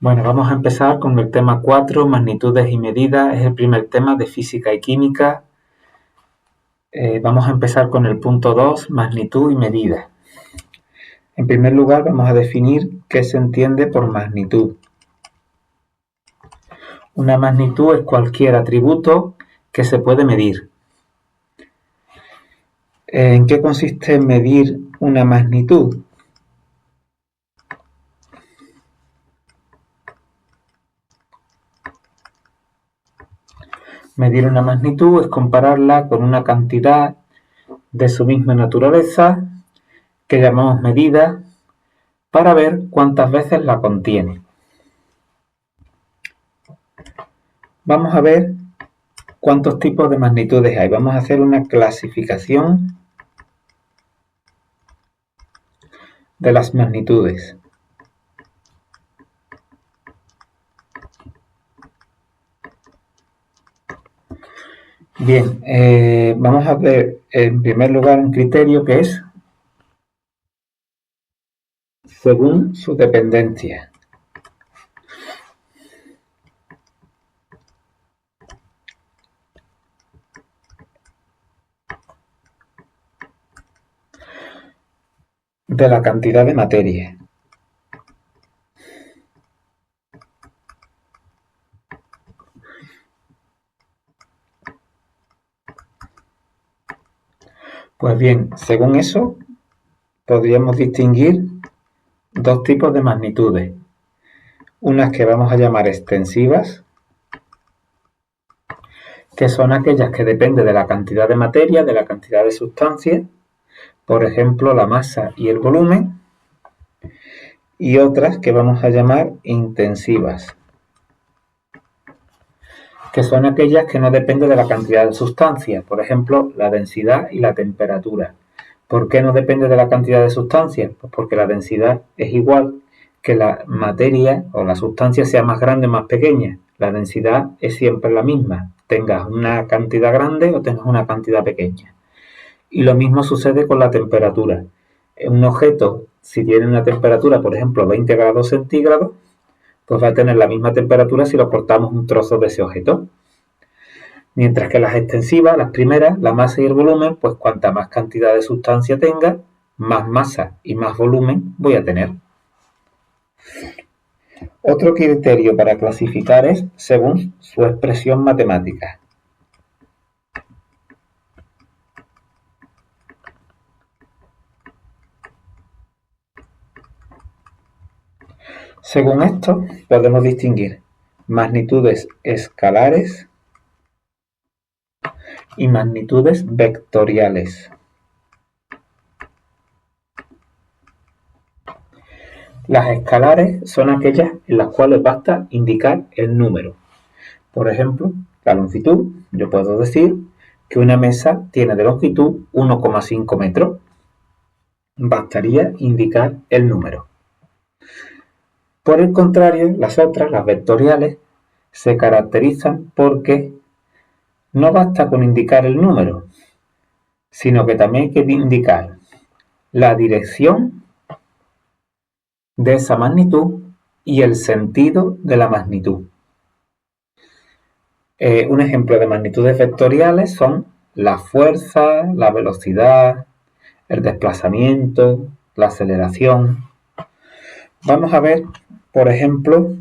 Bueno, vamos a empezar con el tema 4, magnitudes y medidas. Es el primer tema de física y química. Vamos a empezar con el punto 2, magnitud y medida. En primer lugar, vamos a definir qué se entiende por magnitud. Una magnitud es cualquier atributo que se puede medir. ¿En qué consiste medir una magnitud? Medir una magnitud es compararla con una cantidad de su misma naturaleza, que llamamos medida, para ver cuántas veces la contiene. Vamos a ver cuántos tipos de magnitudes hay. Vamos a hacer una clasificación de las magnitudes. Bien, vamos a ver en primer lugar un criterio que es según su dependencia. De la cantidad de materia. Pues bien, según eso, podríamos distinguir dos tipos de magnitudes. Unas que vamos a llamar extensivas, que son aquellas que dependen de la cantidad de materia, de la cantidad de sustancia, por ejemplo, la masa y el volumen, y otras que vamos a llamar intensivas, que son aquellas que no dependen de la cantidad de sustancia, por ejemplo, la densidad y la temperatura. ¿Por qué no depende de la cantidad de sustancia? Pues porque la densidad es igual que la materia o la sustancia sea más grande o más pequeña. La densidad es siempre la misma, tengas una cantidad grande o tengas una cantidad pequeña. Y lo mismo sucede con la temperatura. Un objeto, si tiene una temperatura, por ejemplo, 20 grados centígrados, pues va a tener la misma temperatura si lo cortamos un trozo de ese objeto. Mientras que las extensivas, las primeras, la masa y el volumen, pues cuanta más cantidad de sustancia tenga, más masa y más volumen voy a tener. Otro criterio para clasificar es según su expresión matemática. Según esto, podemos distinguir magnitudes escalares y magnitudes vectoriales. Las escalares son aquellas en las cuales basta indicar el número. Por ejemplo, la longitud, yo puedo decir que una mesa tiene de longitud 1,5 metros. Bastaría indicar el número. Por el contrario, las otras, las vectoriales, se caracterizan porque no basta con indicar el número, sino que también hay que indicar la dirección de esa magnitud y el sentido de la magnitud. Un ejemplo de magnitudes vectoriales son la fuerza, la velocidad, el desplazamiento, la aceleración. Vamos a ver, por ejemplo,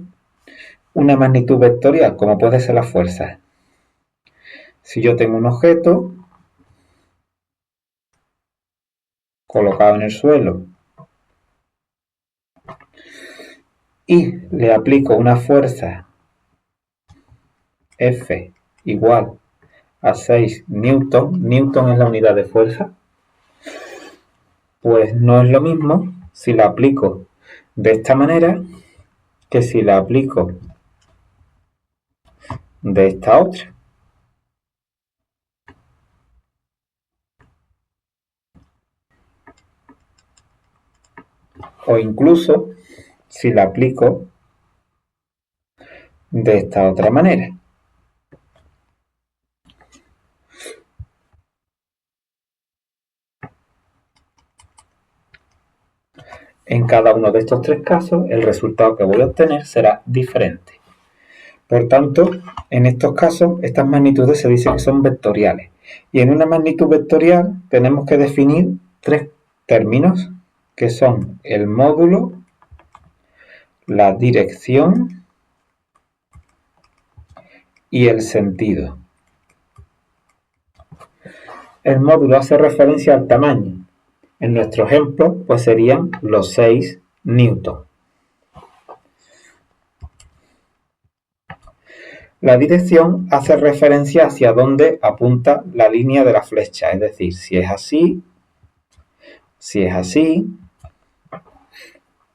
una magnitud vectorial, como puede ser la fuerza. Si yo tengo un objeto colocado en el suelo y le aplico una fuerza F igual a 6 newton, newton es la unidad de fuerza, pues no es lo mismo si la aplico de esta manera que si la aplico de esta otra. O incluso si la aplico de esta otra manera. En cada uno de estos tres casos, el resultado que voy a obtener será diferente. Por tanto, en estos casos, estas magnitudes se dice que son vectoriales. Y en una magnitud vectorial tenemos que definir tres términos, que son el módulo, la dirección y el sentido. El módulo hace referencia al tamaño. En nuestro ejemplo, pues serían los 6 newtons. La dirección hace referencia hacia dónde apunta la línea de la flecha, es decir, si es así,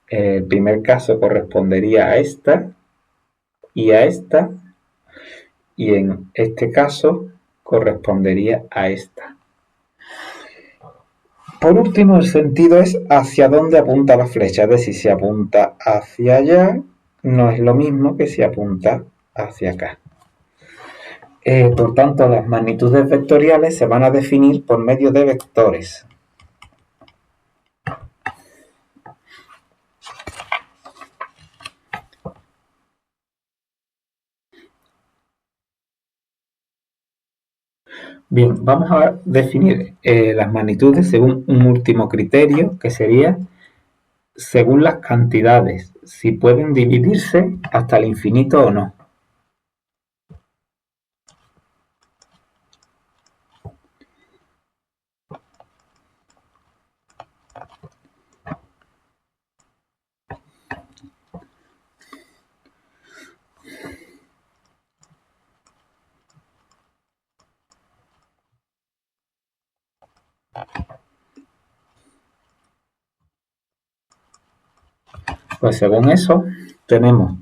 el primer caso correspondería a esta, y en este caso correspondería a esta. Por último, el sentido es hacia dónde apunta la flecha, es decir, si apunta hacia allá, no es lo mismo que si apunta hacia acá. Por tanto, las magnitudes vectoriales se van a definir por medio de vectores. Bien, vamos a definir las magnitudes según un último criterio, que sería según las cantidades, si pueden dividirse hasta el infinito o no. Pues según eso, tenemos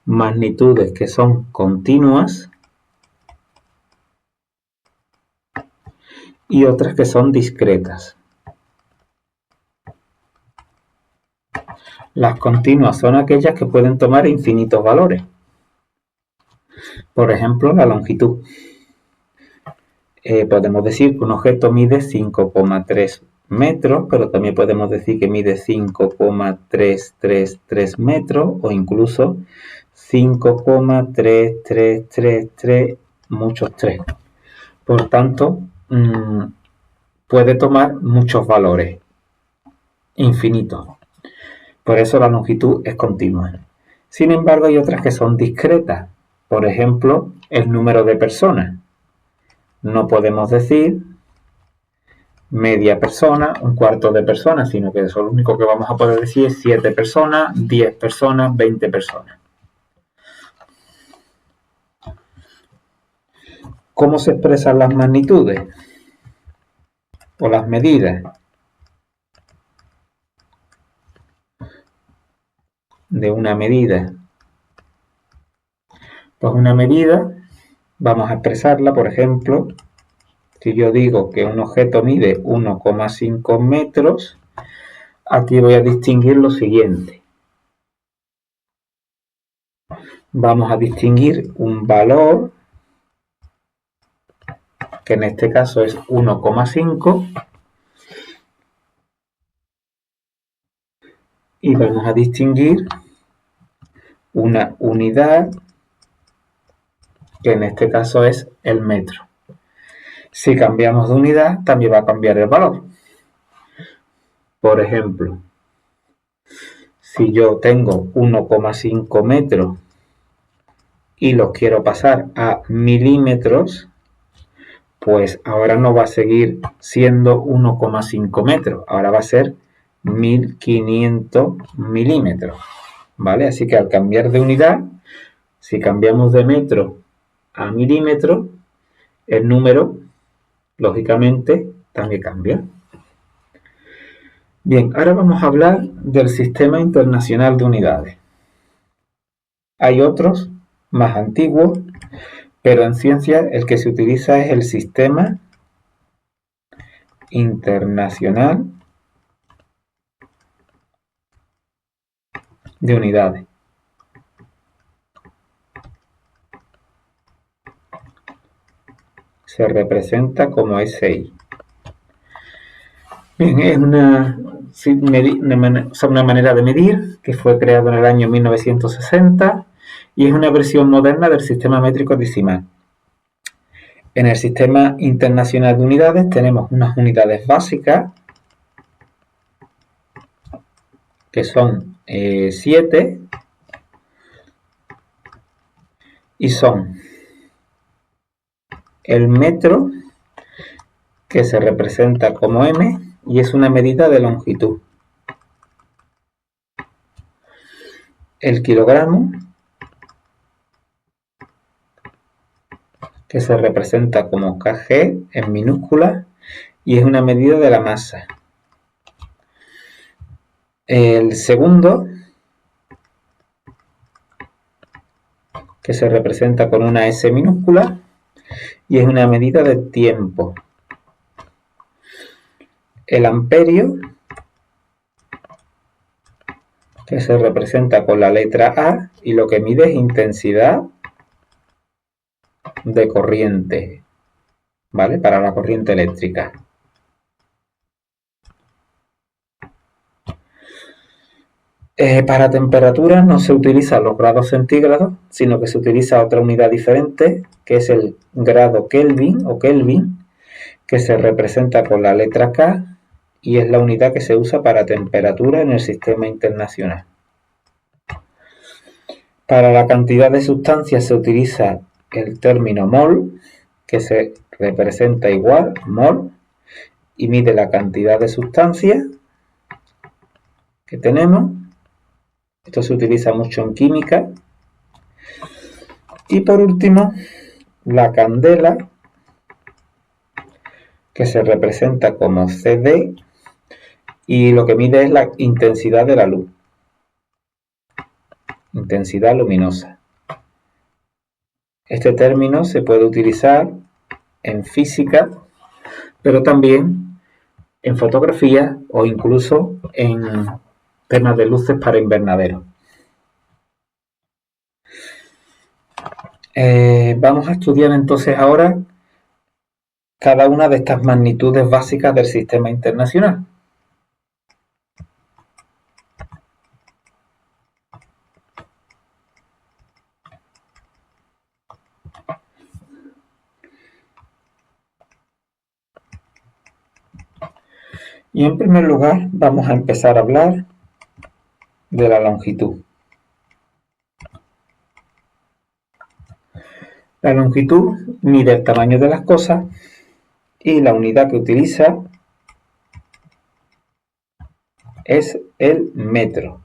magnitudes que son continuas y otras que son discretas. Las continuas son aquellas que pueden tomar infinitos valores. Por ejemplo, la longitud. Podemos decir que un objeto mide 5,3 metros, pero también podemos decir que mide 5,333 metros o incluso 5,3333 muchos 3. Por tanto, puede tomar muchos valores infinitos. Por eso la longitud es continua. Sin embargo, hay otras que son discretas. Por ejemplo, el número de personas. No podemos decir media persona, un cuarto de persona, sino que eso lo único que vamos a poder decir es 7 personas, 10 personas, 20 personas. ¿Cómo se expresan las magnitudes o las medidas? De una medida. Pues una medida, vamos a expresarla, por ejemplo, si yo digo que un objeto mide 1,5 metros, aquí voy a distinguir lo siguiente. Vamos a distinguir un valor, que en este caso es 1,5, y vamos a distinguir una unidad, que en este caso es el metro. Si cambiamos de unidad, también va a cambiar el valor. Por ejemplo, si yo tengo 1,5 metros y los quiero pasar a milímetros, pues ahora no va a seguir siendo 1,5 metros, ahora va a ser 1500 milímetros, ¿vale? Así que al cambiar de unidad, si cambiamos de metro a milímetro, el número, lógicamente, también cambia. Bien, ahora vamos a hablar del Sistema Internacional de Unidades. Hay otros más antiguos, pero en ciencia el que se utiliza es el Sistema Internacional de Unidades. Se representa como SI. Bien, es una una manera de medir que fue creado en el año 1960 y es una versión moderna del sistema métrico decimal. En el sistema internacional de unidades tenemos unas unidades básicas que son 7 y son el metro, que se representa como m y es una medida de longitud. El kilogramo, que se representa como kg en minúscula y es una medida de la masa. El segundo, que se representa con una S minúscula y es una medida de tiempo. El amperio, que se representa con la letra A y lo que mide es intensidad de corriente, ¿vale? Para la corriente eléctrica. Para temperatura no se utilizan los grados centígrados, sino que se utiliza otra unidad diferente, que es el grado Kelvin o Kelvin, que se representa con la letra K y es la unidad que se usa para temperatura en el sistema internacional. Para la cantidad de sustancias se utiliza el término mol, que se representa igual, mol, y mide la cantidad de sustancia que tenemos. Esto se utiliza mucho en química. Y por último, la candela, que se representa como CD, y lo que mide es la intensidad de la luz. Intensidad luminosa. Este término se puede utilizar en física, pero también en fotografía o incluso en temas de luces para invernaderos. Vamos a estudiar entonces ahora cada una de estas magnitudes básicas del sistema internacional. Y en primer lugar vamos a empezar a hablar de la longitud. La longitud mide el tamaño de las cosas y la unidad que utiliza es el metro.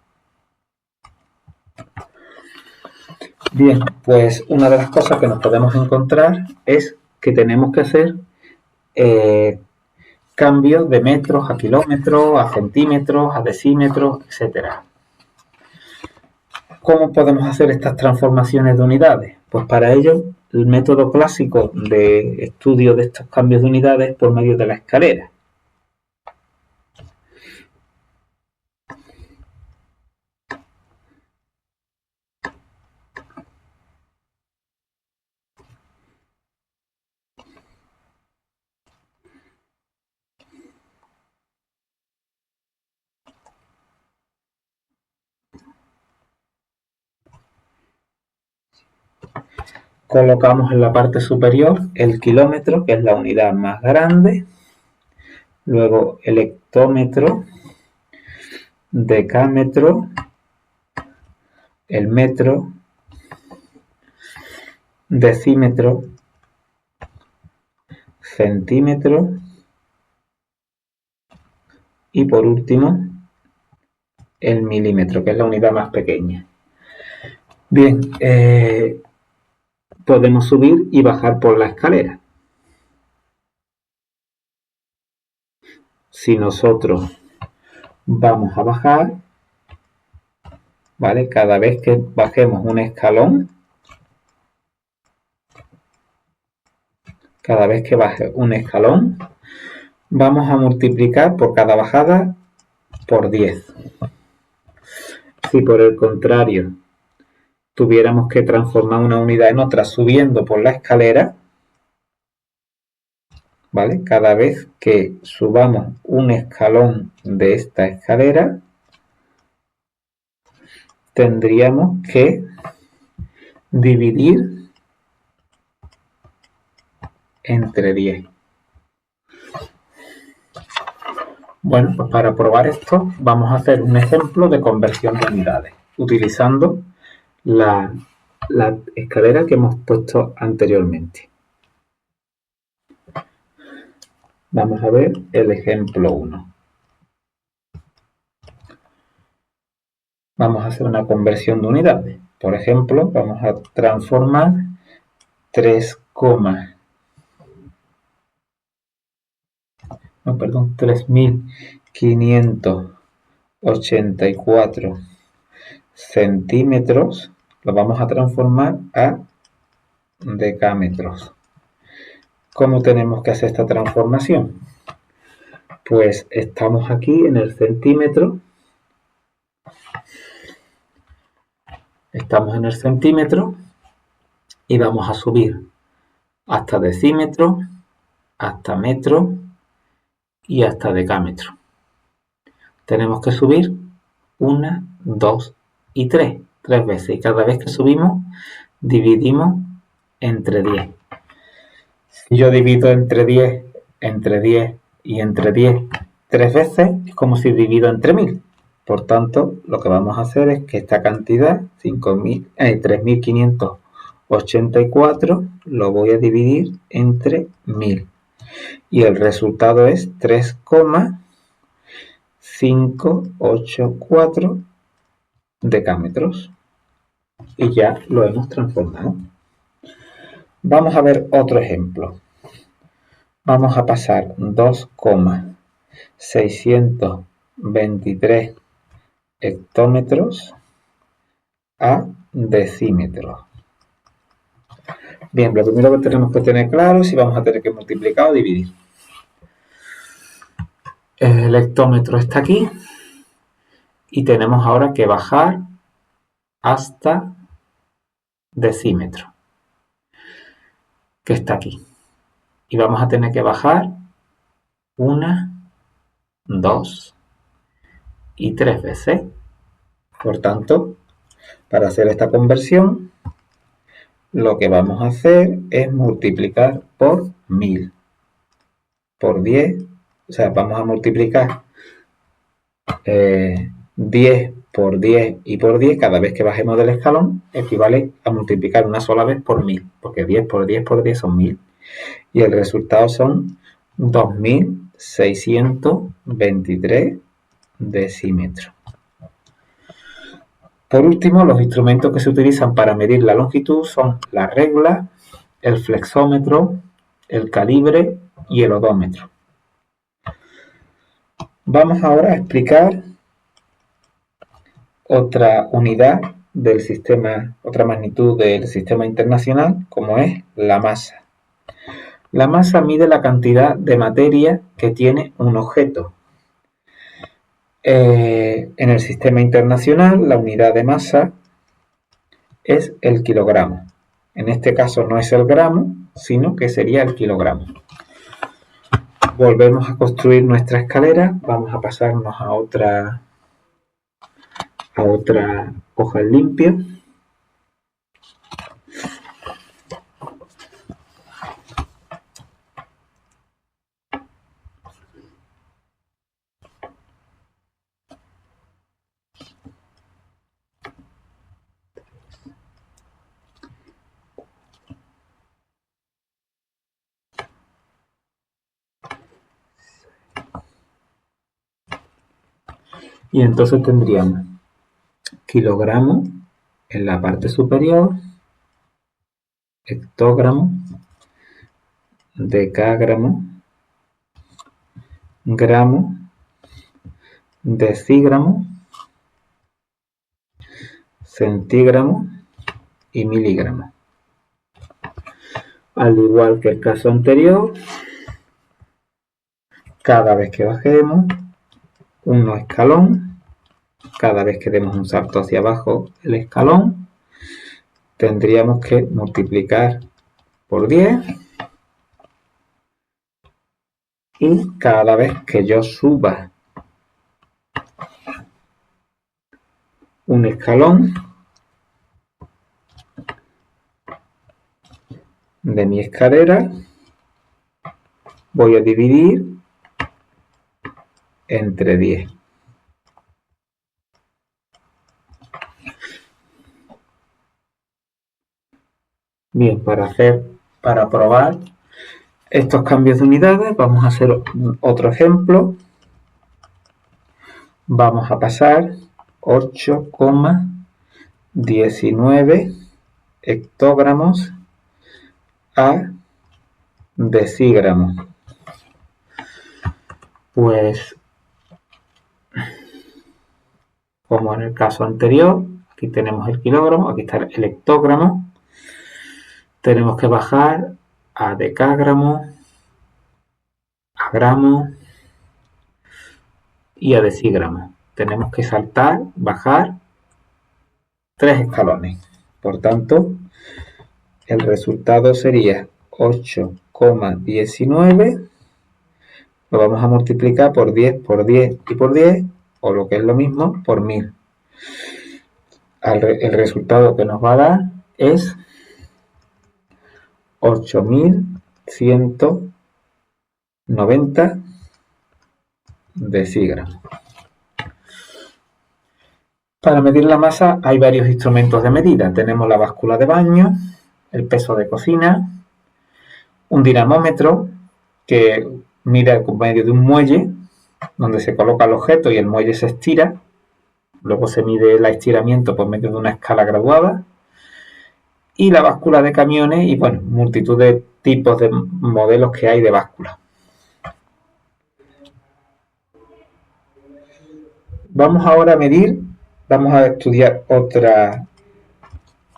Bien, pues una de las cosas que nos podemos encontrar es que tenemos que hacer cambios de metros a kilómetros, a centímetros, a decímetros, etc. ¿Cómo podemos hacer estas transformaciones de unidades? Pues para ello, el método clásico de estudio de estos cambios de unidades es por medio de la escalera. Colocamos en la parte superior el kilómetro, que es la unidad más grande, luego el hectómetro, decámetro, el metro, decímetro, centímetro y por último el milímetro, que es la unidad más pequeña. Bien, podemos subir y bajar por la escalera. Si nosotros vamos a bajar, ¿vale? Cada vez que bajemos un escalón, vamos a multiplicar por cada bajada por 10. Si por el contrario tuviéramos que transformar una unidad en otra subiendo por la escalera, ¿vale? Cada vez que subamos un escalón de esta escalera, tendríamos que dividir entre 10. Bueno, pues para probar esto vamos a hacer un ejemplo de conversión de unidades, utilizando la escalera que hemos puesto anteriormente. Vamos a ver el ejemplo 1. Vamos a hacer una conversión de unidades. Por ejemplo, vamos a transformar 3.584 centímetros, lo vamos a transformar a decámetros. ¿Cómo tenemos que hacer esta transformación? Pues estamos aquí en el centímetro. Estamos en el centímetro y vamos a subir hasta decímetro, hasta metro y hasta decámetro. Tenemos que subir 1, 2 y 3 veces, y cada vez que subimos dividimos entre 10. Si yo divido entre 10 y entre 10 3 veces, es como si divido entre 1000. Por tanto, lo que vamos a hacer es que esta cantidad, 3.584, lo voy a dividir entre 1000. Y el resultado es 3,584 decámetros. Y ya lo hemos transformado. Vamos a ver otro ejemplo. Vamos a pasar 2,623 hectómetros a decímetros. Bien, lo primero que tenemos que tener claro es si vamos a tener que multiplicar o dividir. El hectómetro está aquí y tenemos ahora que bajar hasta decímetro, que está aquí. Y vamos a tener que bajar 1, 2 y 3 veces. Por tanto, para hacer esta conversión, lo que vamos a hacer es multiplicar por 1000, por 10, o sea, vamos a multiplicar 10 por 10 y por 10 cada vez que bajemos del escalón, equivale a multiplicar una sola vez por 1000, porque 10 por 10 por 10 son 1000. Y el resultado son 2.623 decímetros. Por último, los instrumentos que se utilizan para medir la longitud son la regla, el flexómetro, el calibre y el odómetro. Vamos ahora a explicar otra unidad del sistema, otra magnitud del sistema internacional, como es la masa. La masa mide la cantidad de materia que tiene un objeto. En el sistema internacional, la unidad de masa es el kilogramo. En este caso no es el gramo, sino que sería el kilogramo. Volvemos a construir nuestra escalera. Vamos a pasarnos a otra hoja en limpio. Y entonces tendríamos kilogramo en la parte superior, hectogramo, decágramo, gramo, decígramo, centígramo y miligramo. Al igual que el caso anterior, cada vez que bajemos un escalón, cada vez que demos un salto hacia abajo el escalón, tendríamos que multiplicar por 10 Y cada vez que yo suba un escalón de mi escalera, voy a dividir entre 10. Bien, para probar estos cambios de unidades, vamos a hacer otro ejemplo. Vamos a pasar 8,19 hectogramos a decígramos. Pues, como en el caso anterior, aquí tenemos el kilogramo, aquí está el hectógramo. Tenemos que bajar a decágramo, a gramo y a decígramo. Tenemos que bajar 3 escalones. Por tanto, el resultado sería 8,19. Lo vamos a multiplicar por 10, por 10 y por 10, o lo que es lo mismo, por 1000. El resultado que nos va a dar es 8190 decígramos. Para medir la masa hay varios instrumentos de medida. Tenemos la báscula de baño, el peso de cocina, un dinamómetro que mide por medio de un muelle donde se coloca el objeto y el muelle se estira. Luego se mide el estiramiento por medio de una escala graduada. Y la báscula de camiones y, bueno, multitud de tipos de modelos que hay de báscula. Vamos ahora a medir, vamos a estudiar otra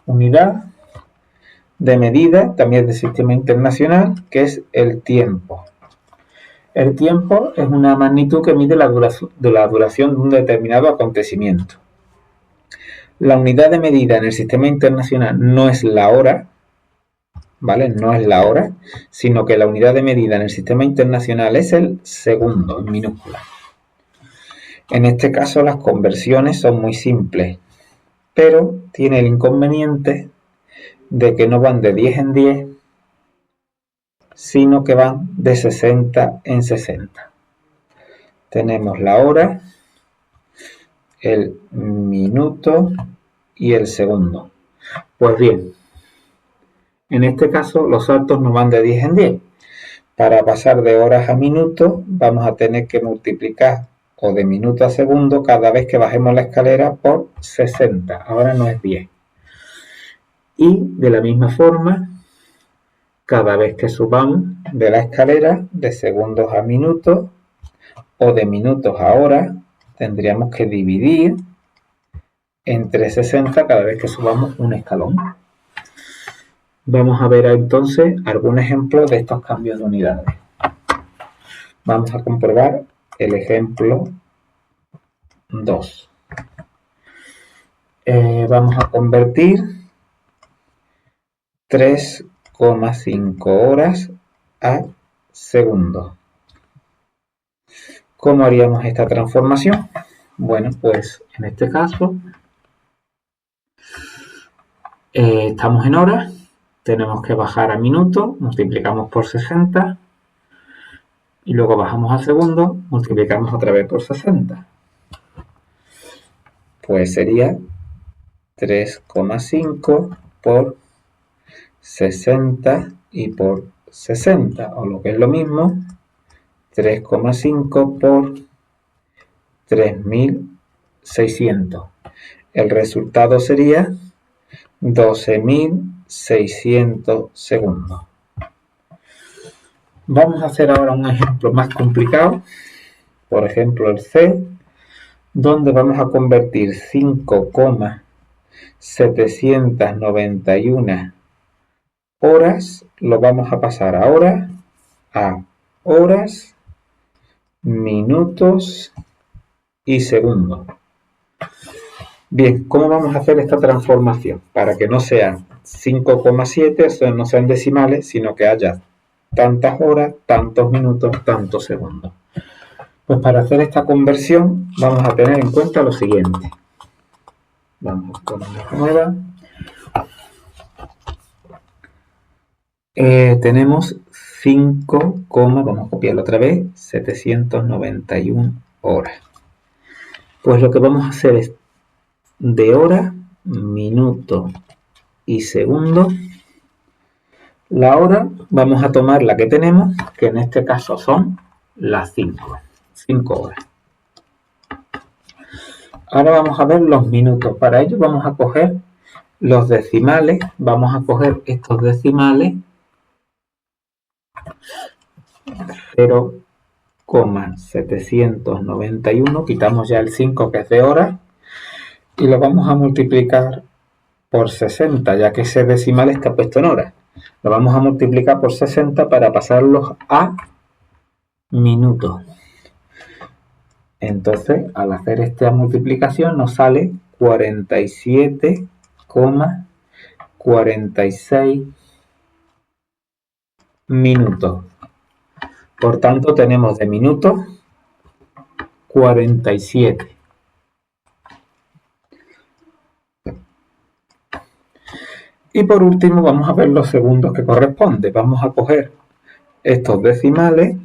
unidad de medida, también del sistema internacional, que es el tiempo. El tiempo es una magnitud que mide la duración de un determinado acontecimiento. La unidad de medida en el sistema internacional no es la hora, ¿vale? No es la hora, sino que la unidad de medida en el sistema internacional es el segundo, en minúscula. En este caso las conversiones son muy simples, pero tiene el inconveniente de que no van de 10 en 10, sino que van de 60 en 60. Tenemos la hora, el minuto y el segundo. Pues bien, en este caso los saltos no van de 10 en 10. Para pasar de horas a minutos vamos a tener que multiplicar o de minuto a segundo cada vez que bajemos la escalera por 60. Ahora no es 10. Y de la misma forma, cada vez que subamos de la escalera de segundos a minutos o de minutos a horas, tendríamos que dividir entre 60 cada vez que subamos un escalón. Vamos a ver entonces algún ejemplo de estos cambios de unidades. Vamos a comprobar el ejemplo 2. Vamos a convertir 3,5 horas a segundos. ¿Cómo haríamos esta transformación? Bueno, pues en este caso estamos en horas, tenemos que bajar a minutos, multiplicamos por 60 y luego bajamos a segundos, multiplicamos otra vez por 60. Pues sería 3,5 por 60 y por 60, o lo que es lo mismo, 3,5 por 3600. El resultado sería 12.600 segundos. Vamos a hacer ahora un ejemplo más complicado, por ejemplo el C, donde vamos a convertir 5,791 horas, lo vamos a pasar ahora a horas, minutos y segundos. Bien, ¿cómo vamos a hacer esta transformación? Para que no sean 5,7, no sean decimales, sino que haya tantas horas, tantos minutos, tantos segundos. Pues para hacer esta conversión vamos a tener en cuenta lo siguiente. Vamos con una nueva. Tenemos 5, vamos a copiarlo otra vez, 791 horas. Pues lo que vamos a hacer es de hora, minuto y segundo. La hora vamos a tomar la que tenemos, que en este caso son las 5 horas. Ahora vamos a ver los minutos. Para ello vamos a coger los decimales, vamos a coger estos decimales 0,791, quitamos ya el 5 que es de hora y lo vamos a multiplicar por 60, ya que ese decimal está puesto en horas. Lo vamos a multiplicar por 60 para pasarlos a minutos. Entonces, al hacer esta multiplicación nos sale 47,46 minutos. Por tanto, tenemos de minutos 47. Y por último vamos a ver los segundos que corresponden. Vamos a coger estos decimales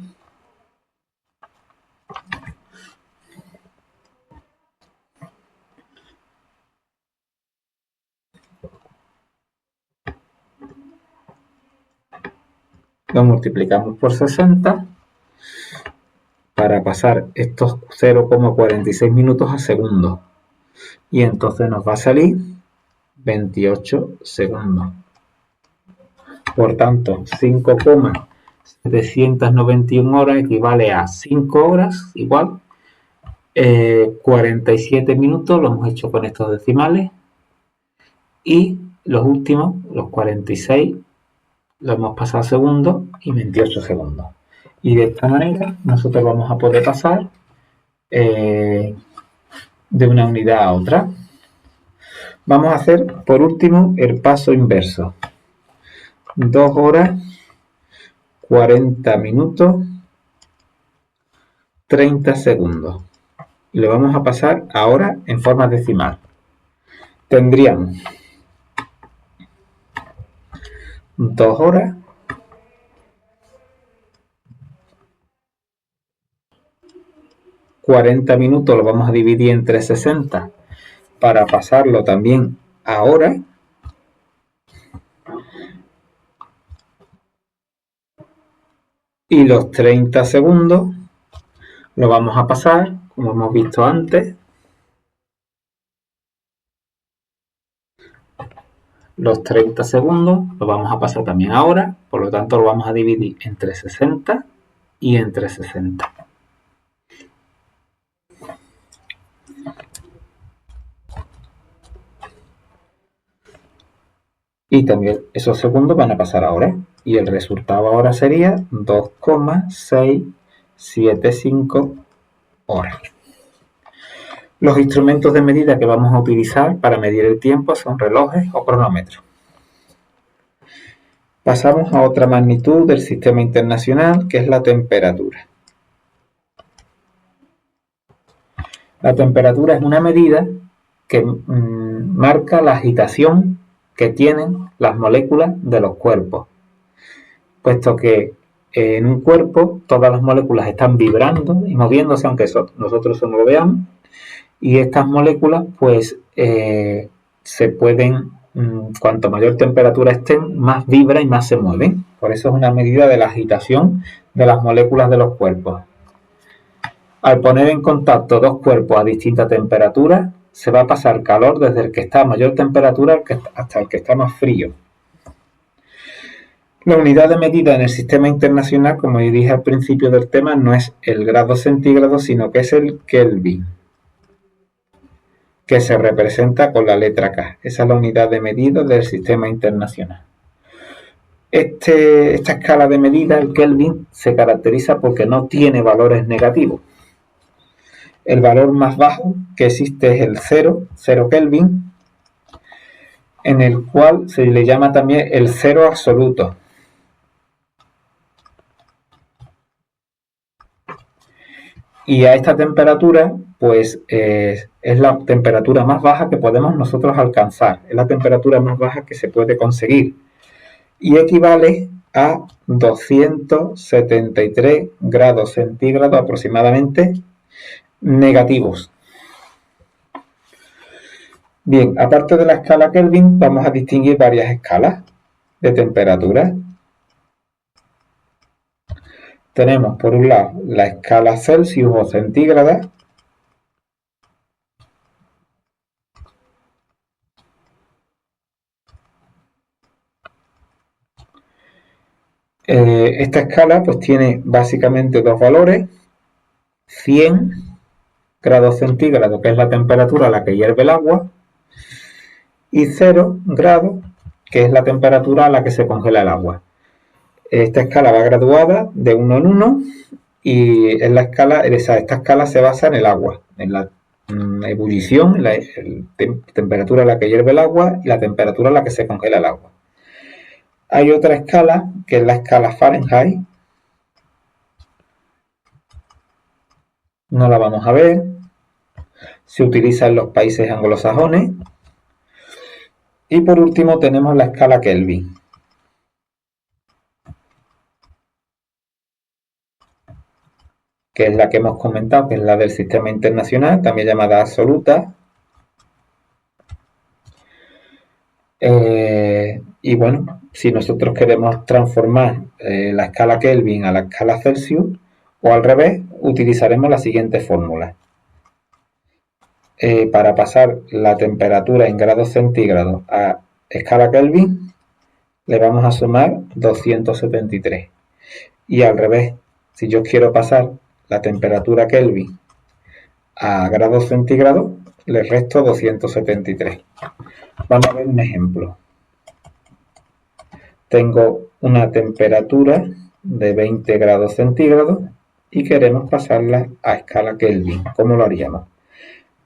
lo multiplicamos por 60 para pasar estos 0,46 minutos a segundos. Y entonces nos va a salir 28 segundos. Por tanto, 5,791 horas equivale a 5 horas, igual 47 minutos, lo hemos hecho con estos decimales. Y los últimos, los 46, lo hemos pasado a segundos y 28 segundos. Y de esta manera nosotros vamos a poder pasar de una unidad a otra. Vamos a hacer por último el paso inverso. 2 horas, 40 minutos, 30 segundos. Y lo vamos a pasar ahora en forma decimal. Tendríamos 2 horas, 40 minutos lo vamos a dividir entre 60 para pasarlo también a hora. Y los 30 segundos lo vamos a pasar, como hemos visto antes, los 30 segundos lo vamos a pasar también a hora, por lo tanto lo vamos a dividir entre 60 y entre 60. Y también esos segundos van a pasar a hora. Y el resultado ahora sería 2,675 horas. Los instrumentos de medida que vamos a utilizar para medir el tiempo son relojes o cronómetros. Pasamos a otra magnitud del sistema internacional, que es la temperatura. La temperatura es una medida que marca la agitación que tienen las moléculas de los cuerpos, puesto que en un cuerpo todas las moléculas están vibrando y moviéndose, aunque nosotros no lo veamos, y estas moléculas pues se pueden, cuanto mayor temperatura estén, más vibra y más se mueven. Por eso es una medida de la agitación de las moléculas de los cuerpos. Al poner en contacto dos cuerpos a distinta temperatura, se va a pasar calor desde el que está a mayor temperatura hasta el que está más frío. La unidad de medida en el sistema internacional, como yo dije al principio del tema, no es el grado centígrado, sino que es el Kelvin, que se representa con la letra K. Esa es la unidad de medida del sistema internacional. Esta escala de medida, el Kelvin, se caracteriza porque no tiene valores negativos. El valor más bajo que existe es el 0 Kelvin, en el cual se le llama también el cero absoluto. Y a esta temperatura, pues es la temperatura más baja que podemos nosotros alcanzar, es la temperatura más baja que se puede conseguir y equivale a 273 grados centígrados aproximadamente negativos. Bien, aparte de la escala Kelvin, vamos a distinguir varias escalas de temperatura. Tenemos por un lado la escala Celsius o centígrada, esta escala pues tiene básicamente dos valores: 100 grados centígrados, que es la temperatura a la que hierve el agua, y 0 grados, que es la temperatura a la que se congela el agua. Esta escala va graduada de 1 en 1 y en esta escala se basa en el agua, en la ebullición, la temperatura a la que hierve el agua y la temperatura a la que se congela el agua. Hay otra escala, que es la escala Fahrenheit. No la vamos a ver. Se utiliza en los países anglosajones. Y por último tenemos la escala Kelvin, que es la que hemos comentado, que es la del sistema internacional, también llamada absoluta. Y bueno, si nosotros queremos transformar la escala Kelvin a la escala Celsius, o al revés, utilizaremos la siguiente fórmula. Para pasar la temperatura en grados centígrados a escala Kelvin, le vamos a sumar 273. Y al revés, si yo quiero pasar la temperatura Kelvin a grados centígrados, le resto 273. Vamos a ver un ejemplo. Tengo una temperatura de 20 grados centígrados y queremos pasarla a escala Kelvin. ¿Cómo lo haríamos?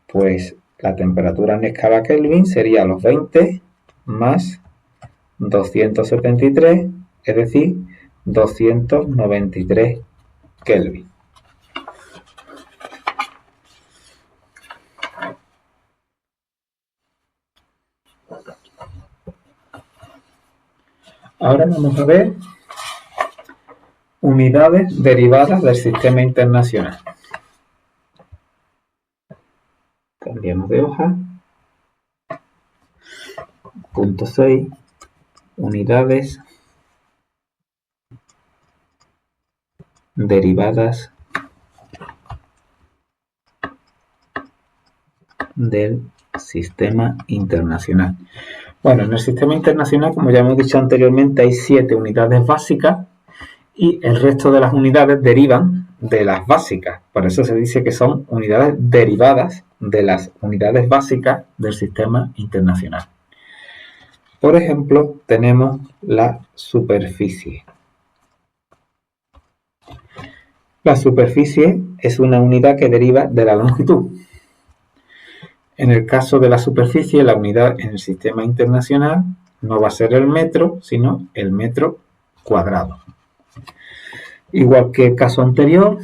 Pues la temperatura en escala Kelvin sería los 20 más 273, es decir, 293 Kelvin. Ahora vamos a ver unidades derivadas del sistema internacional. Cambiamos de hoja. Punto 6. Unidades derivadas del sistema internacional. Bueno, en el sistema internacional, como ya hemos dicho anteriormente, hay 7 unidades básicas y el resto de las unidades derivan de las básicas. Por eso se dice que son unidades derivadas de las unidades básicas del sistema internacional. Por ejemplo, tenemos la superficie. La superficie es una unidad que deriva de la longitud. En el caso de la superficie, la unidad en el sistema internacional no va a ser el metro, sino el metro cuadrado. Igual que el caso anterior,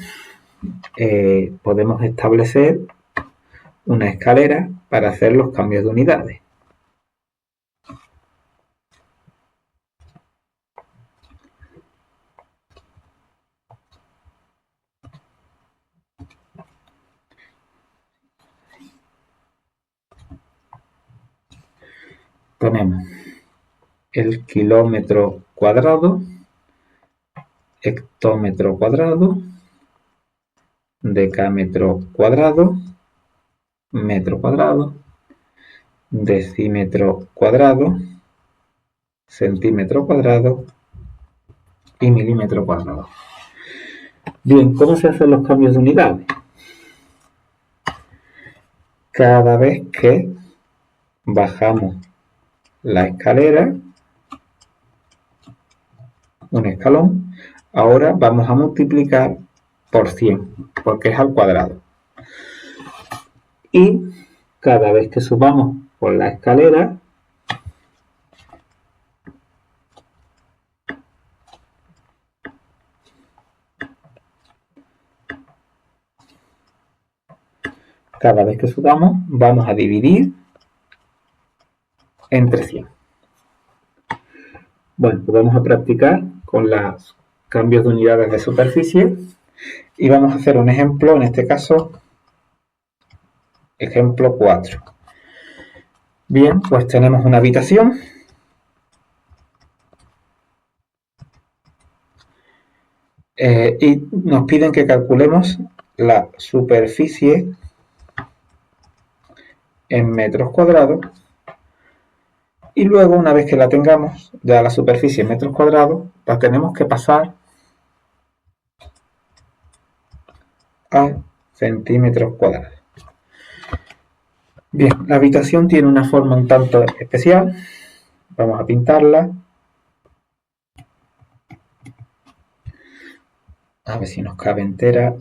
podemos establecer una escalera para hacer los cambios de unidades. Tenemos el kilómetro cuadrado, hectómetro cuadrado, decámetro cuadrado, metro cuadrado, decímetro cuadrado, centímetro cuadrado y milímetro cuadrado. Bien, ¿cómo se hacen los cambios de unidades? Cada vez que bajamos la escalera, un escalón, ahora vamos a multiplicar por 100, porque es al cuadrado. Y cada vez que subamos por la escalera, Cada vez que subamos vamos a dividir entre 100. Bueno, pues vamos a practicar con los cambios de unidades de superficie y vamos a hacer un ejemplo, en este caso, ejemplo 4. Bien, pues tenemos una habitación y nos piden que calculemos la superficie en metros cuadrados y luego, una vez que la tengamos, ya la superficie en metros cuadrados, la tenemos que pasar a centímetros cuadrados. Bien, la habitación tiene una forma un tanto especial. Vamos a pintarla. A ver si nos cabe entera.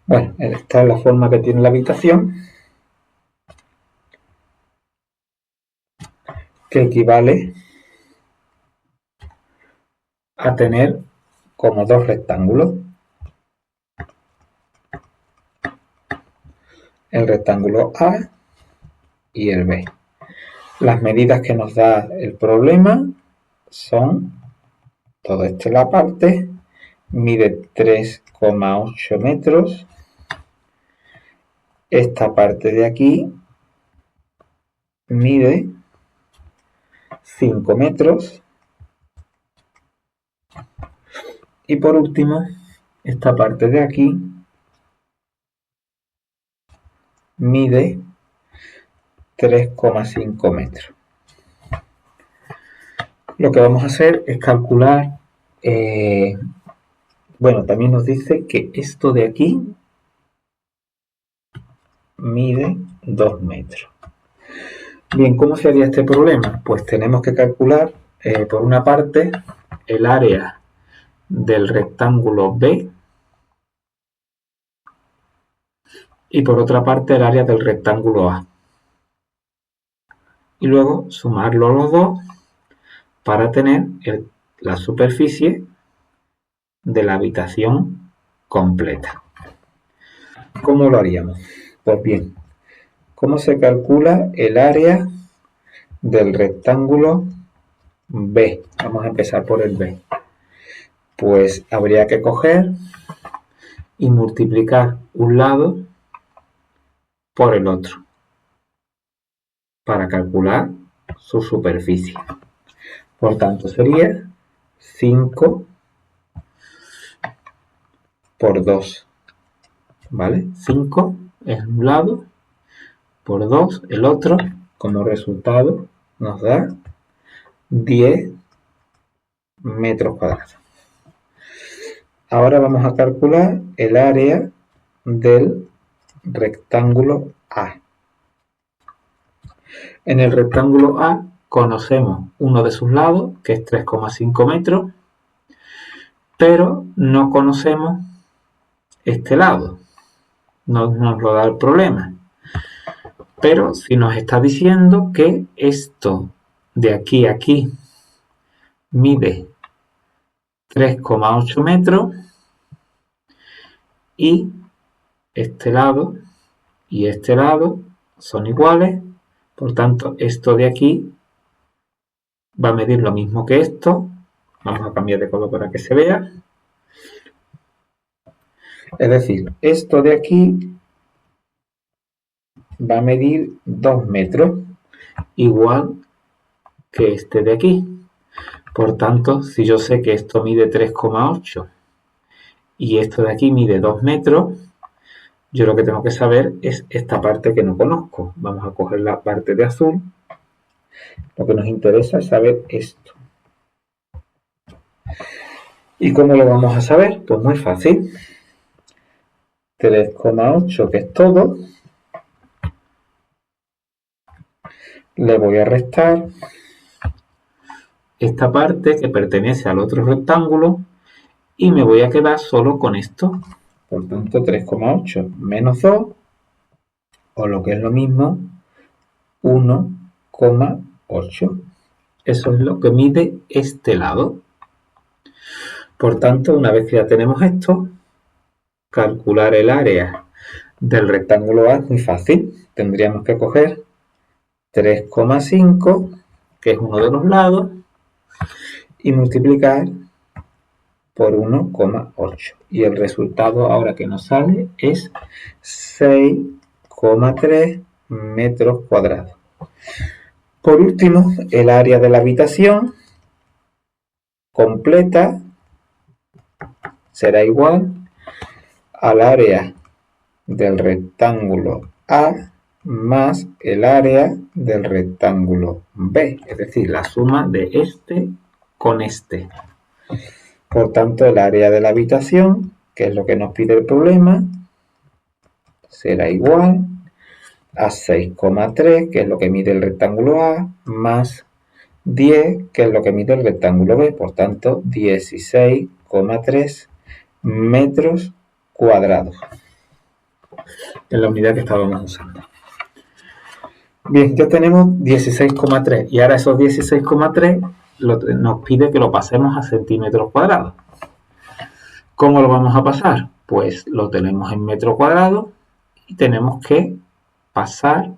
Bueno, esta es la forma que tiene la habitación, que equivale a tener como dos rectángulos. El rectángulo A y el B. Las medidas que nos da el problema son, todo esto es la parte, mide 3,8 metros. Esta parte de aquí mide 5 metros. Y por último, esta parte de aquí mide 3,5 metros. Lo que vamos a hacer es calcular, bueno, también nos dice que esto de aquí mide 2 metros. Bien, ¿cómo se haría este problema? Pues tenemos que calcular, por una parte, el área del rectángulo B y por otra parte el área del rectángulo A. Y luego sumarlo los dos para tener la superficie de la habitación completa. ¿Cómo lo haríamos? Pues bien, ¿cómo se calcula el área del rectángulo B? Vamos a empezar por el B. Pues habría que coger y multiplicar un lado por el otro para calcular su superficie. Por tanto, sería 5 por 2. ¿Vale? 5 es un lado por 2 el otro. Como resultado nos da 10 metros cuadrados. Ahora vamos a calcular el área del rectángulo A. En el rectángulo A conocemos uno de sus lados, que es 3,5 metros, pero no conocemos este lado. No nos lo da el problema. Pero si nos está diciendo que esto de aquí a aquí mide 3,8 metros y este lado y este lado son iguales, por tanto esto de aquí va a medir lo mismo que esto. Vamos a cambiar de color para que se vea. Es decir, esto de aquí va a medir 2 metros, igual que este de aquí. Por tanto, si yo sé que esto mide 3,8 y esto de aquí mide 2 metros, yo lo que tengo que saber es esta parte que no conozco. Vamos a coger la parte de azul. Lo que nos interesa es saber esto. ¿Y cómo lo vamos a saber? Pues muy fácil. 3,8, que es todo, le voy a restar esta parte que pertenece al otro rectángulo y me voy a quedar solo con esto. Por tanto, 3,8 menos 2, o lo que es lo mismo, 1,8. Eso es lo que mide este lado. Por tanto, una vez que ya tenemos esto, calcular el área del rectángulo A es muy fácil. Tendríamos que coger 3,5, que es uno de los lados, y multiplicar por 1,8. Y el resultado ahora que nos sale es 6,3 metros cuadrados. Por último, el área de la habitación completa será igual al área del rectángulo A más el área del rectángulo B, es decir, la suma de este con este. Por tanto, el área de la habitación, que es lo que nos pide el problema, será igual a 6,3, que es lo que mide el rectángulo A, más 10, que es lo que mide el rectángulo B. Por tanto, 16,3 metros cuadrados. En la unidad que estábamos usando. Bien, ya tenemos 16,3 y ahora esos 16,3 nos pide que lo pasemos a centímetros cuadrados. ¿Cómo lo vamos a pasar? Pues lo tenemos en metros cuadrados y tenemos que pasar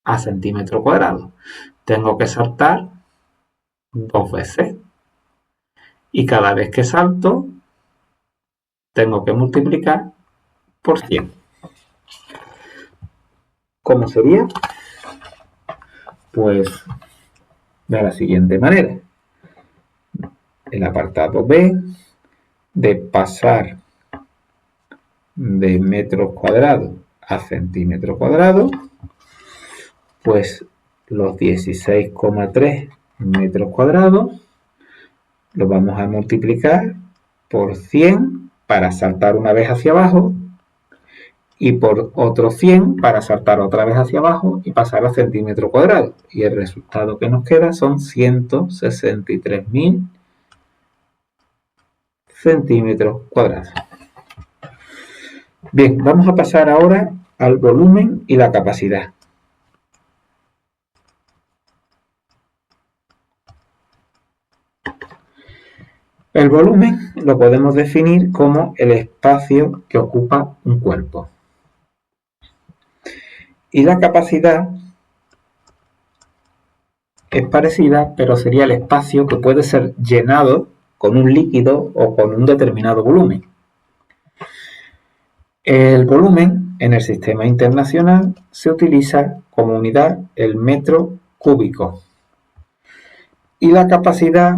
a centímetros cuadrados. Tengo que saltar 2 veces y cada vez que salto tengo que multiplicar por 100. ¿Cómo sería? Pues de la siguiente manera. El apartado B de pasar de metros cuadrados a centímetros cuadrados, pues los 16,3 metros cuadrados los vamos a multiplicar por 100 para saltar una vez hacia abajo y por otros 100 para saltar otra vez hacia abajo y pasar a centímetros cuadrados. Y el resultado que nos queda son 163.000 centímetros cuadrados. Bien, vamos a pasar ahora al volumen y la capacidad. El volumen lo podemos definir como el espacio que ocupa un cuerpo. Y la capacidad es parecida, pero sería el espacio que puede ser llenado con un líquido o con un determinado volumen. El volumen en el sistema internacional se utiliza como unidad el metro cúbico. Y la capacidad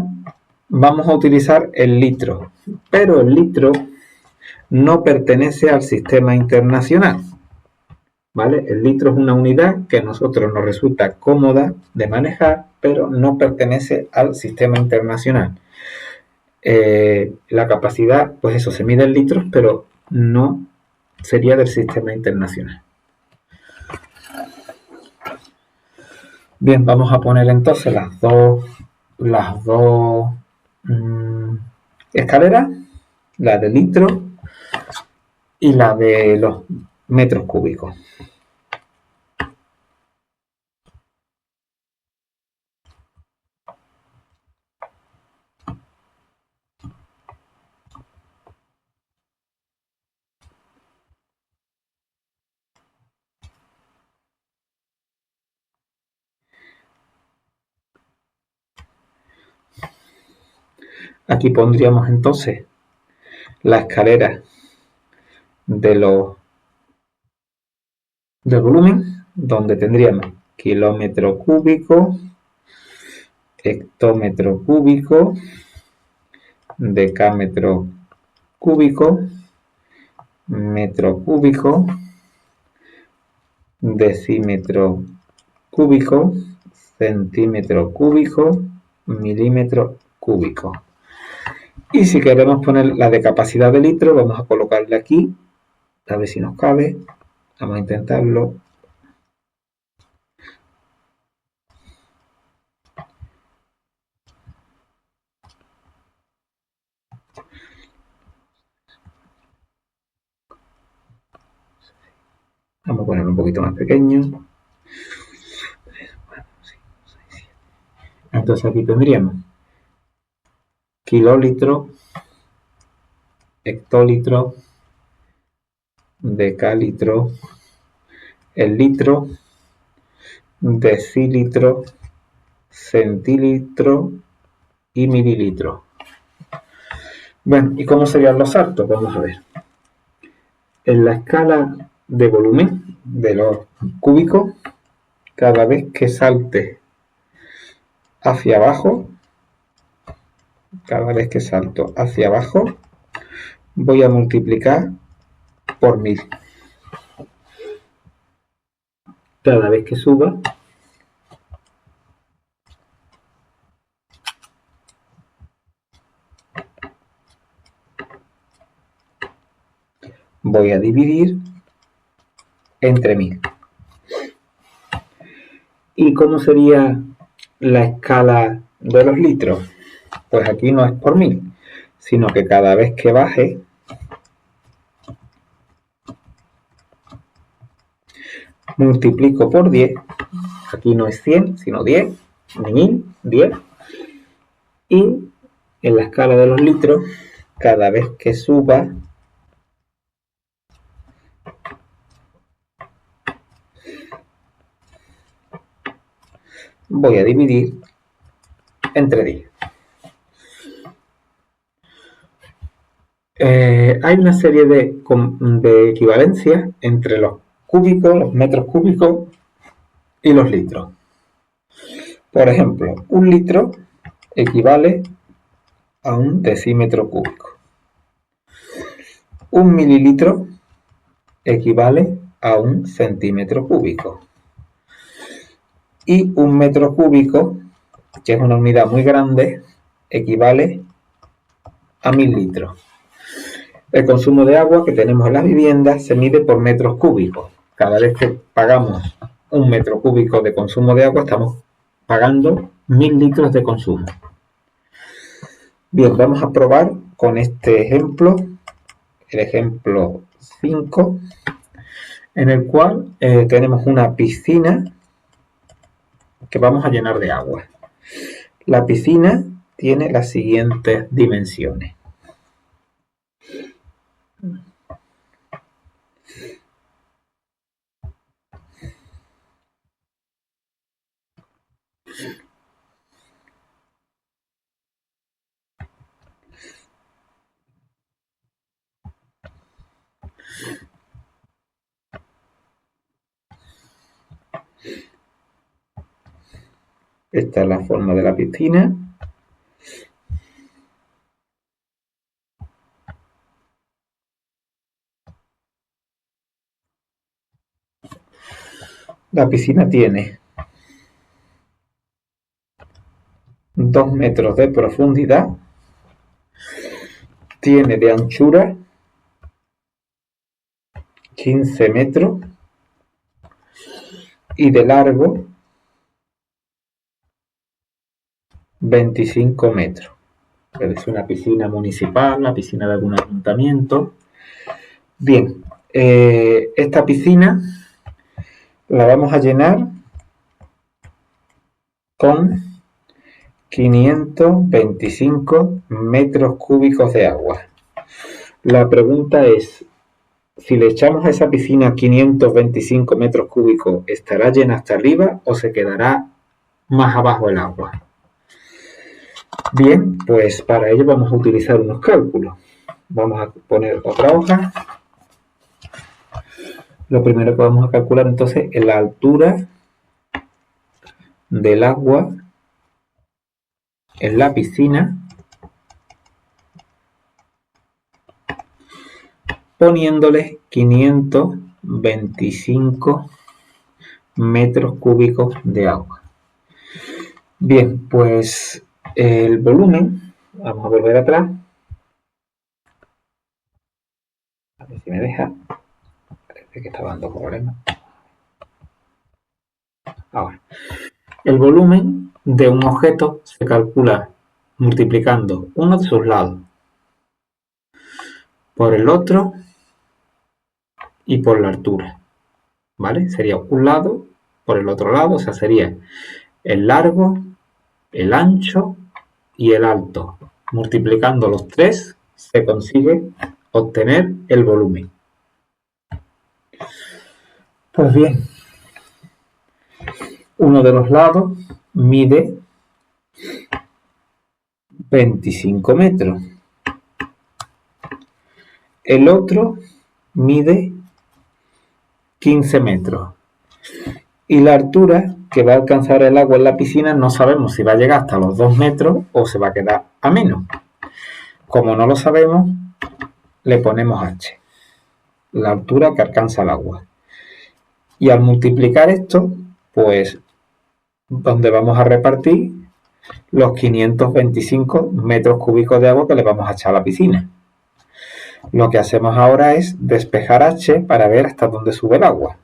vamos a utilizar el litro, pero el litro no pertenece al sistema internacional. ¿Vale? El litro es una unidad que a nosotros nos resulta cómoda de manejar, pero no pertenece al sistema internacional. La capacidad, pues eso, se mide en litros, pero no sería del sistema internacional. Bien, vamos a poner entonces las dos escaleras, la de litro y la de los metros cúbicos. Aquí pondríamos entonces la escalera del volumen, donde tendríamos kilómetro cúbico, hectómetro cúbico, decámetro cúbico, metro cúbico, decímetro cúbico, centímetro cúbico, milímetro cúbico. Y si queremos poner la de capacidad de litro, vamos a colocarle aquí, a ver si nos cabe. Vamos a intentarlo. Vamos a ponerlo un poquito más pequeño. Entonces aquí tendríamos kilolitro, hectolitro, decalitro, el litro, decilitro, centilitro y mililitro. Bueno, ¿y cómo serían los saltos? Vamos a ver. En la escala de volumen de los cúbicos, cada vez que salte hacia abajo, voy a multiplicar por 1000. Cada vez que suba, voy a dividir entre 1000. ¿Y cómo sería la escala de los litros? Pues aquí no es por 1000, sino que cada vez que baje, multiplico por 10. Aquí no es 100, sino 10, ni 1000, 10. Y en la escala de los litros, cada vez que suba, voy a dividir entre 10. Hay una serie de equivalencias entre los cúbicos, los metros cúbicos y los litros. Por ejemplo, un litro equivale a un decímetro cúbico. Un mililitro equivale a un centímetro cúbico. Y un metro cúbico, que es una unidad muy grande, equivale a 1000 litros. El consumo de agua que tenemos en las viviendas se mide por metros cúbicos. Cada vez que pagamos un metro cúbico de consumo de agua, estamos pagando 1000 litros de consumo. Bien, vamos a probar con este ejemplo, el ejemplo 5, en el cual tenemos una piscina que vamos a llenar de agua. La piscina tiene las siguientes dimensiones. Esta es la forma de la piscina. La piscina tiene 2 metros de profundidad, tiene de anchura 15 metros y de largo 25 metros. Es una piscina municipal, la piscina de algún ayuntamiento. Bien, esta piscina la vamos a llenar con 525 metros cúbicos de agua. La pregunta es, si le echamos a esa piscina 525 metros cúbicos, ¿estará llena hasta arriba o se quedará más abajo el agua? Bien, pues para ello vamos a utilizar unos cálculos. Vamos a poner otra hoja. Lo primero que vamos a calcular entonces es la altura del agua en la piscina, poniéndole 525 metros cúbicos de agua. Bien, pues el volumen, vamos a volver atrás, a ver si me deja, parece que está dando problemas. Ahora, el volumen de un objeto se calcula multiplicando uno de sus lados por el otro y por la altura. ¿vale? Sería un lado por el otro lado, o sea, sería el largo, el ancho y el alto. Multiplicando los tres se consigue obtener el volumen. Pues bien, uno de los lados mide 25 metros. El otro mide 15 metros. Y la altura que va a alcanzar el agua en la piscina no sabemos si va a llegar hasta los 2 metros o se va a quedar a menos. Como no lo sabemos, le ponemos h, la altura que alcanza el agua. Y al multiplicar esto, pues, donde vamos a repartir los 525 metros cúbicos de agua que le vamos a echar a la piscina. Lo que hacemos ahora es despejar h para ver hasta dónde sube el agua.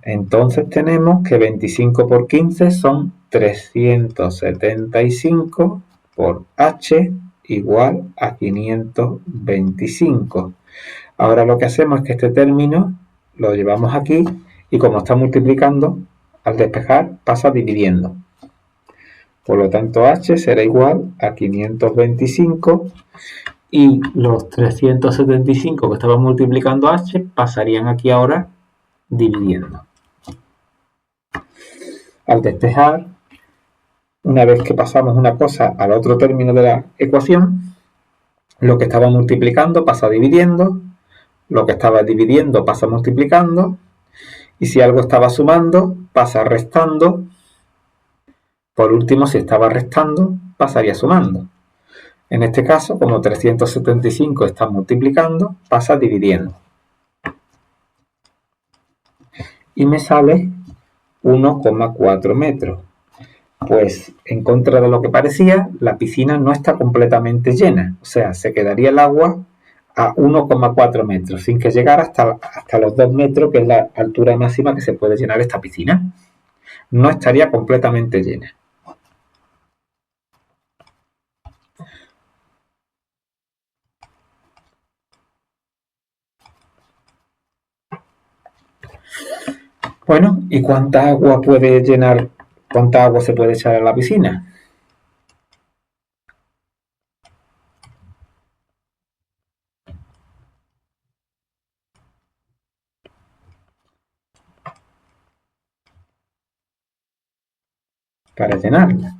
Entonces tenemos que 25 por 15 son 375 por h igual a 525. Ahora lo que hacemos es que este término lo llevamos aquí y como está multiplicando, al despejar pasa dividiendo. Por lo tanto, h será igual a 525 y los 375 que estaban multiplicando h pasarían aquí ahora dividiendo. Al despejar, una vez que pasamos una cosa al otro término de la ecuación, lo que estaba multiplicando pasa dividiendo, lo que estaba dividiendo pasa multiplicando, y si algo estaba sumando, pasa restando. Por último, si estaba restando, pasaría sumando. En este caso, como 375 está multiplicando, pasa dividiendo. Y me sale 1,4 metros. Pues en contra de lo que parecía, la piscina no está completamente llena. O sea, se quedaría el agua a 1,4 metros, sin que llegara hasta los 2 metros, que es la altura máxima que se puede llenar esta piscina. No estaría completamente llena. Bueno, ¿y cuánta agua puede llenar? ¿Cuánta agua se puede echar a la piscina? Para llenarla.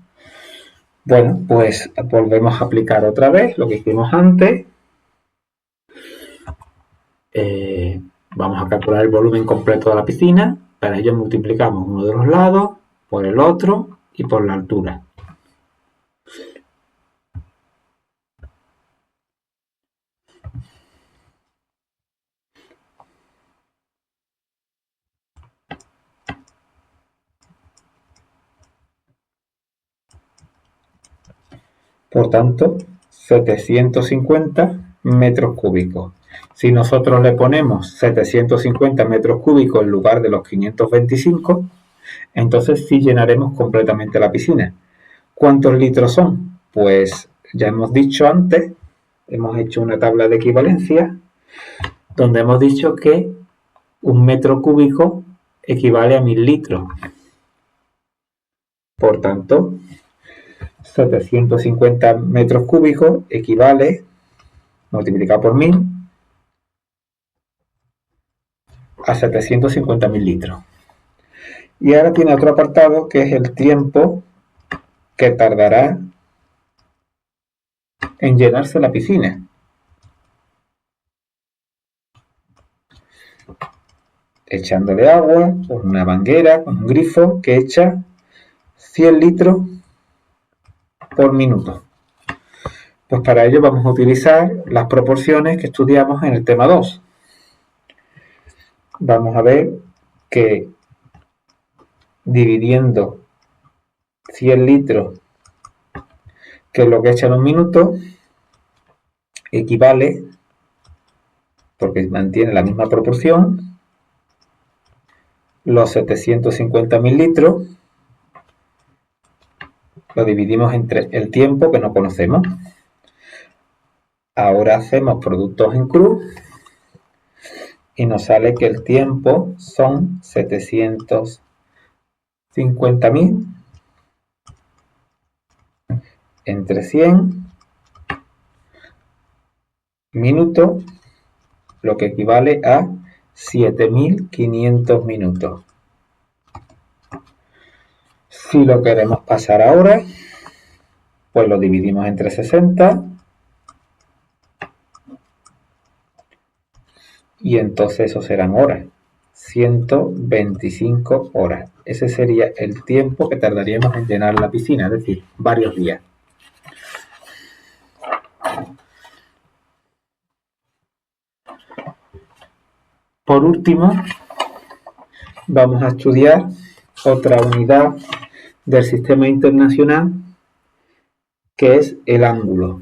Bueno, pues volvemos a aplicar otra vez lo que hicimos antes. Vamos a calcular el volumen completo de la piscina. Para ello multiplicamos uno de los lados por el otro y por la altura. Por tanto, 750 metros cúbicos. Si nosotros le ponemos 750 metros cúbicos en lugar de los 525, entonces sí llenaremos completamente la piscina. ¿Cuántos litros son? Pues ya hemos dicho antes, hemos hecho una tabla de equivalencia, donde hemos dicho que un metro cúbico equivale a 1000 litros. Por tanto, 750 metros cúbicos equivale, multiplicado por 1000, a 750.000 litros. Y ahora tiene otro apartado que es el tiempo que tardará en llenarse la piscina. Echándole agua por una manguera con un grifo que echa 100 litros por minuto. Pues para ello vamos a utilizar las proporciones que estudiamos en el tema 2. Vamos a ver que dividiendo 100 litros, que es lo que echa en un minuto, equivale, porque mantiene la misma proporción, los 750.000 litros, lo dividimos entre el tiempo que no conocemos. Ahora hacemos productos en cruz y nos sale que el tiempo son 750.000 entre 100 minutos, lo que equivale a 7.500 minutos. Si lo queremos pasar a horas, pues lo dividimos entre 60 y entonces eso serán horas. 125 horas. Ese sería el tiempo que tardaríamos en llenar la piscina, es decir, varios días. Por último, vamos a estudiar otra unidad del sistema internacional, que es el ángulo.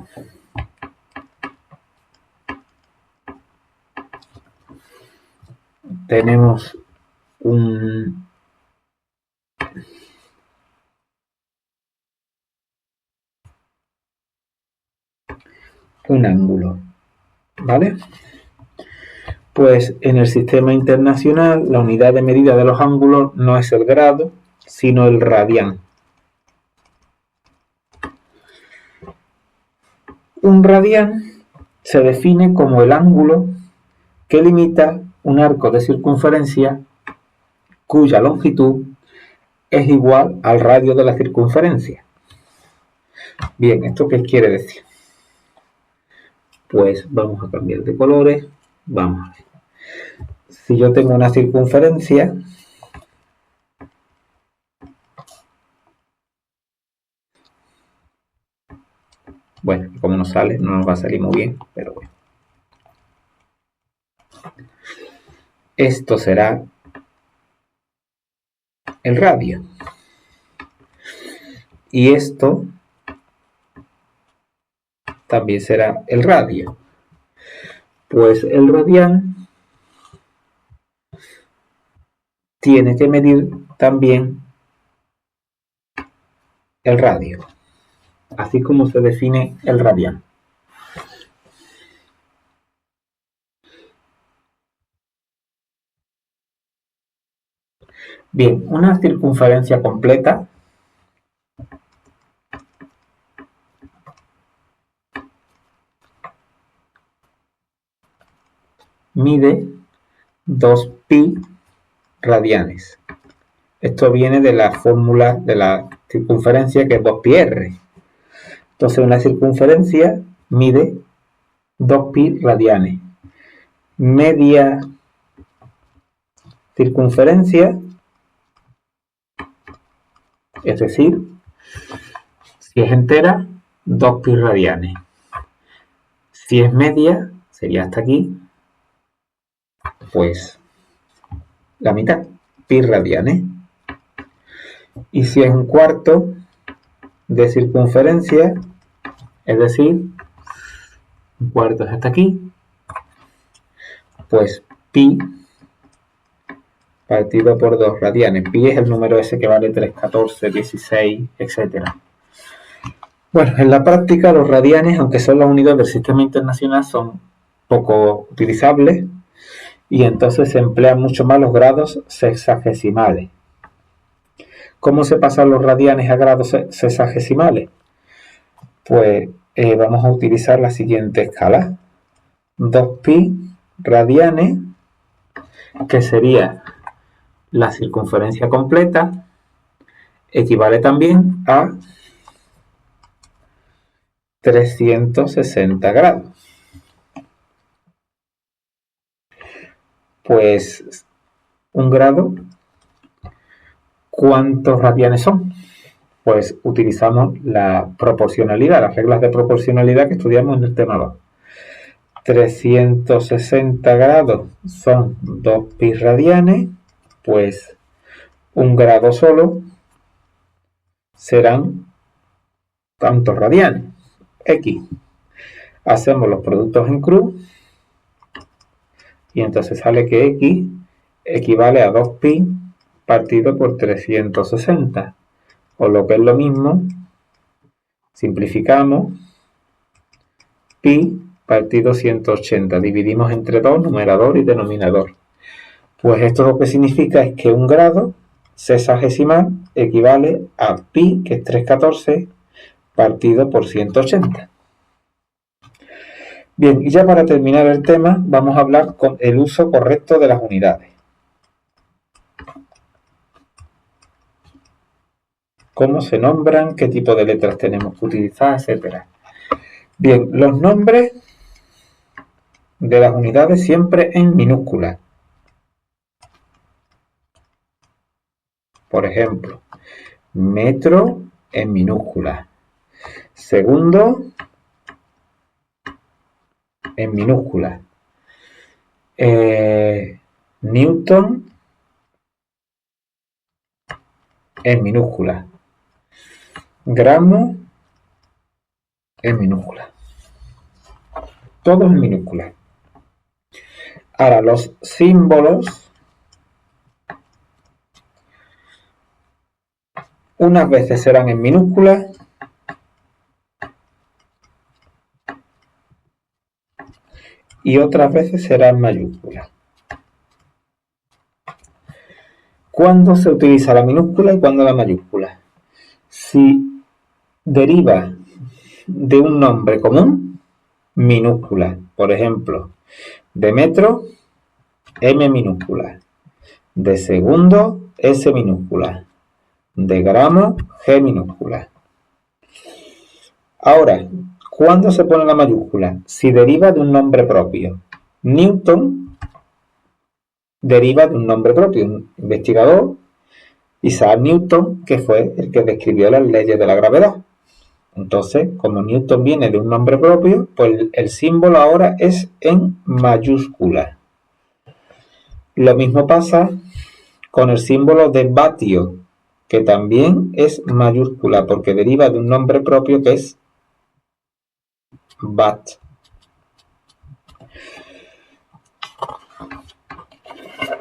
Tenemos un ángulo, ¿vale? Pues en el sistema internacional la unidad de medida de los ángulos no es el grado, sino el radián. Un radián se define como el ángulo que limita un arco de circunferencia cuya longitud es igual al radio de la circunferencia. Bien, ¿esto qué quiere decir? Pues vamos a cambiar de colores. Vamos a ver. Si yo tengo una circunferencia, bueno, como no sale, no nos va a salir muy bien, pero bueno. Esto será el radio. Y esto también será el radio. Pues el radián tiene que medir también el radio, así como se define el radián. Bien, una circunferencia completa mide 2pi radianes. Esto viene de la fórmula de la circunferencia, que es 2πr. Entonces una circunferencia mide 2pi radianes. Media circunferencia, es decir, si es entera, 2pi radianes. Si es media, sería hasta aquí, pues la mitad, pi radianes. Y si es un cuarto de circunferencia, es decir, un cuarto es hasta aquí, pues pi partido por 2 radianes. Pi es el número ese que vale 3, 14, 16, etc. Bueno, en la práctica los radianes, aunque son las unidades del sistema internacional, son poco utilizables y entonces se emplean mucho más los grados sexagesimales. ¿Cómo se pasan los radianes a grados sexagesimales? Pues vamos a utilizar la siguiente escala. 2pi radianes, que sería la circunferencia completa, equivale también a 360 grados. Pues un grado, ¿cuántos radianes son? Pues utilizamos la proporcionalidad, las reglas de proporcionalidad que estudiamos en el tema 2. 360 grados son 2pi radianes, pues un grado solo serán tantos radianes, x. Hacemos los productos en cruz y entonces sale que x equivale a 2pi partido por 360, o lo que es lo mismo, simplificamos, pi partido 180. Dividimos entre 2, numerador y denominador. Pues esto lo que significa es que un grado sexagesimal equivale a pi, que es 314, partido por 180. Bien, y ya para terminar el tema, vamos a hablar con el uso correcto de las unidades. Cómo se nombran, qué tipo de letras tenemos que utilizar, etcétera. Bien, los nombres de las unidades siempre en minúsculas. Por ejemplo, metro en minúscula, segundo en minúscula, Newton en minúscula, gramo en minúscula, todos en minúscula. Ahora, los símbolos unas veces serán en minúscula y otras veces serán en mayúscula. ¿Cuándo se utiliza la minúscula y cuándo la mayúscula? Si deriva de un nombre común, minúscula. Por ejemplo, de metro, M minúscula. De segundo, S minúscula. De gramo, G minúscula. Ahora, ¿cuándo se pone la mayúscula? Si deriva de un nombre propio. Newton deriva de un nombre propio, un investigador, Isaac Newton, que fue el que describió las leyes de la gravedad. Entonces, como Newton viene de un nombre propio, pues el símbolo ahora es en mayúscula. Lo mismo pasa con el símbolo de vatio, que también es mayúscula, porque deriva de un nombre propio que es watt.